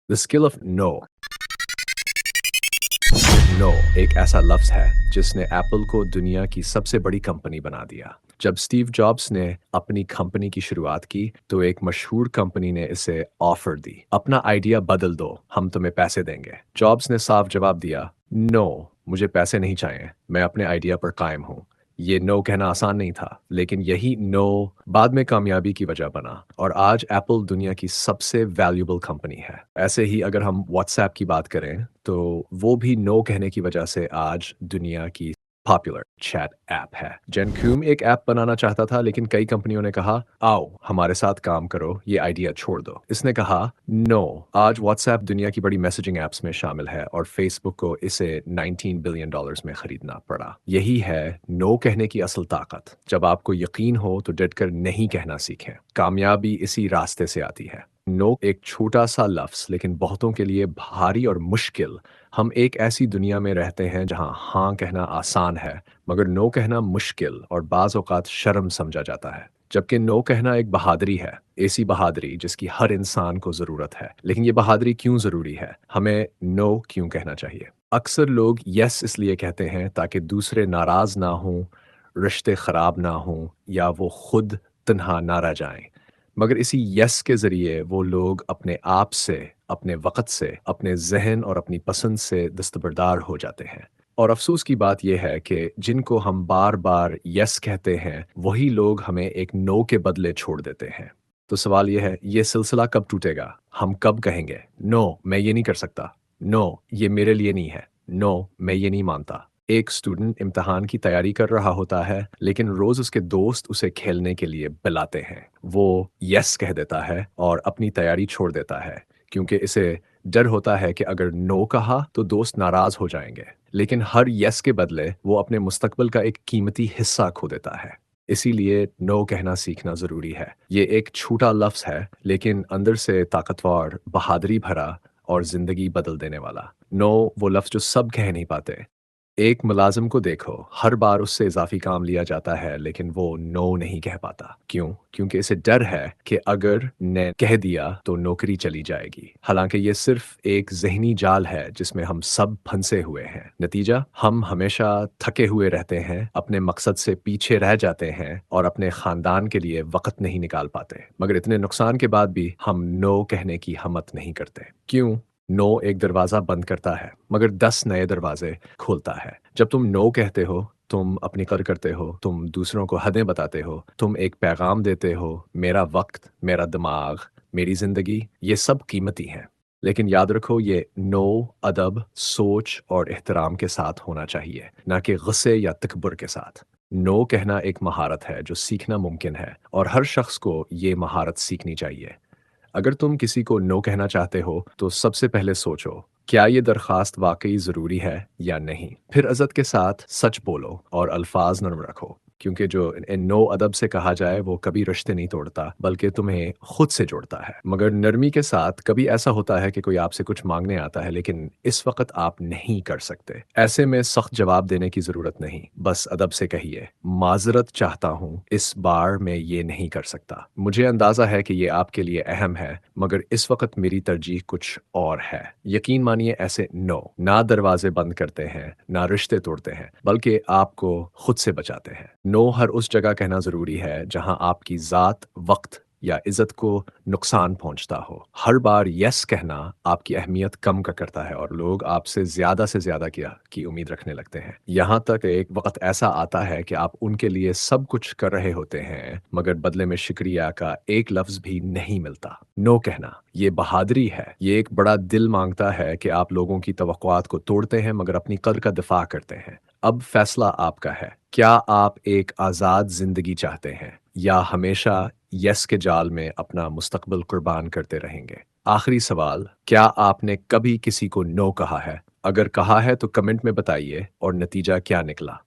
The skill of know. Know एक ऐसा लफ्ज है जिसने एप्पल को दुनिया की सबसे बड़ी कंपनी बना दिया। जब स्टीव जॉब्स ने अपनी कंपनी की शुरुआत की तो एक मशहूर कंपनी ने इसे ऑफर दी, अपना आइडिया बदल दो, हम तुम्हें पैसे देंगे। जॉब्स ने साफ जवाब दिया, नो, मुझे पैसे नहीं चाहिए, मैं अपने आइडिया पर कायम हूँ। ये नो कहना आसान नहीं था, लेकिन यही नो बाद में कामयाबी की वजह बना और आज एप्पल दुनिया की सबसे वैल्यूएबल कंपनी है। ऐसे ही अगर हम व्हाट्सएप की बात करें तो वो भी नो कहने की वजह से आज दुनिया की पॉपुलर चैट ऐप है। जेन क्यूम एक ऐप बनाना चाहता था, लेकिन कई कंपनियों ने कहा, आओ हमारे साथ काम करो, ये आइडिया छोड़ दो। इसने कहा, नो। आज व्हाट्सएप दुनिया की बड़ी मैसेजिंग ऐप्स में शामिल है और फेसबुक को इसे 19 बिलियन डॉलर्स में खरीदना पड़ा। यही है नो कहने की असल ताकत। जब आपको यकीन हो तो डट कर नहीं कहना सीखें। कामयाबी इसी रास्ते से आती है। नो एक छोटा सा लफ्ज, लेकिन बहुतों के लिए भारी और मुश्किल। हम एक ऐसी दुनिया में रहते हैं जहां हाँ कहना आसान है, मगर नो कहना मुश्किल और बाज़ औक़ात शर्म समझा जाता है। जबकि नो कहना एक बहादुरी है, ऐसी बहादुरी जिसकी हर इंसान को ज़रूरत है। लेकिन ये बहादुरी क्यों ज़रूरी है? हमें नो क्यों कहना चाहिए? अक्सर लोग यस इसलिए कहते हैं ताकि दूसरे नाराज़ ना हों, रिश्ते ख़राब ना हों या वो खुद तन्हा ना रह जाएं। मगर इसी यस के ज़रिए वो लोग अपने आप से, अपने वक़्त से, अपने ज़हन और अपनी पसंद से दस्तबरदार हो जाते हैं। और अफ़सोस की बात ये है कि जिनको हम बार-बार यस कहते हैं, वही लोग हमें एक नो के बदले छोड़ देते हैं। तो सवाल ये है, ये सिलसिला कब टूटेगा? हम कब कहेंगे, नो, मैं ये नहीं कर सकता। नो, ये मेरे लिए नहीं है। नो, मैं ये नहीं मानता। एक स्टूडेंट इम्तिहान की तैयारी कर रहा होता है, लेकिन रोज़ उसके दोस्त उसे खेलने के लिए बुलाते हैं। वो यस कह देता है और अपनी तैयारी छोड़ देता है, क्योंकि इसे डर होता है कि अगर नो कहा तो दोस्त नाराज़ हो जाएंगे। लेकिन हर यस के बदले वो अपने मुस्तकबिल का एक कीमती हिस्सा खो देता है। इसीलिए नो कहना सीखना ज़रूरी है। ये एक छोटा लफ्ज़ है, लेकिन अंदर से ताकतवर, बहादुरी भरा और ज़िंदगी बदल देने वाला। नो वो लफ्ज़ जो सब कह नहीं पाते। एक मुलाज़िम को देखो, हर बार उससे इज़ाफ़ी काम लिया जाता है, लेकिन वो नो नहीं कह पाता। क्यों? क्योंकि इसे डर है कि अगर ने कह दिया तो नौकरी चली जाएगी। हालाँकि ये सिर्फ़ एक ज़हनी जाल है जिसमें हम सब फंसे हुए हैं। नतीजा? हम हमेशा थके हुए रहते हैं, अपने मकसद से पीछे रह जाते हैं और अपने ख़ानदान के लिए वक़्त नहीं निकाल पाते। मगर इतने नुकसान के बाद भी हम नो कहने की हिम्मत नहीं करते। क्यों? नो एक दरवाज़ा बंद करता है, मगर 10 नए दरवाज़े खोलता है। जब तुम नो कहते हो, तुम अपनी कदर करते हो, तुम दूसरों को हदें बताते हो, तुम एक पैगाम देते हो, मेरा वक़्त, मेरा दिमाग, मेरी ज़िंदगी, ये सब कीमती हैं। लेकिन याद रखो, ये नो अदब, सोच और एहतराम के साथ होना चाहिए, ना कि गुस्से या तकब्बुर के साथ। नो कहना एक महारत है जो सीखना मुमकिन है और हर शख्स को ये महारत सीखनी चाहिए। अगर तुम किसी को नो कहना चाहते हो तो सबसे पहले सोचो, क्या ये दरखास्त वाकई ज़रूरी है या नहीं। फिर इज़्ज़त के साथ सच बोलो और अल्फाज नरम रखो, क्योंकि जो नो अदब से कहा जाए वो कभी रिश्ते नहीं तोड़ता, बल्कि तुम्हें खुद से जोड़ता है। मगर नरमी के साथ कभी ऐसा होता है कि कोई आपसे कुछ मांगने आता है, लेकिन इस वक्त आप नहीं कर सकते। ऐसे में सख्त जवाब देने की ज़रूरत नहीं, बस अदब से कहिए, माजरत चाहता हूँ, इस बार मैं ये नहीं कर सकता। मुझे अंदाज़ा है कि ये आपके लिए अहम है, मगर इस वक्त मेरी तरजीह कुछ और है। यकीन मानिए, ऐसे नो ना दरवाजे बंद करते हैं, ना रिश्ते तोड़ते हैं, बल्कि आपको खुद से बचाते हैं। नो हर उस जगह कहना ज़रूरी है जहां आपकी ज़ात, वक्त या इज़्ज़त को नुकसान पहुंचता हो। हर बार यस कहना आपकी अहमियत कम का करता है और लोग आपसे से ज़्यादा की उम्मीद रखने लगते हैं। यहाँ तक एक वक्त ऐसा आता है कि आप उनके लिए सब कुछ कर रहे होते हैं, मगर बदले में शुक्रिया का एक लफ्ज़ भी नहीं मिलता। नो कहना ये बहादुरी है। ये एक बड़ा दिल मांगता है कि आप लोगों की तवक्कुआत को तोड़ते हैं, मगर अपनी कद्र का दिफा करते हैं। अब फैसला आपका है। क्या आप एक आज़ाद ज़िंदगी चाहते हैं या हमेशा यस के जाल में अपना मुस्तकबिल कुर्बान करते रहेंगे? आखिरी सवाल, क्या आपने कभी किसी को नो कहा है? अगर कहा है तो कमेंट में बताइए और नतीजा क्या निकला।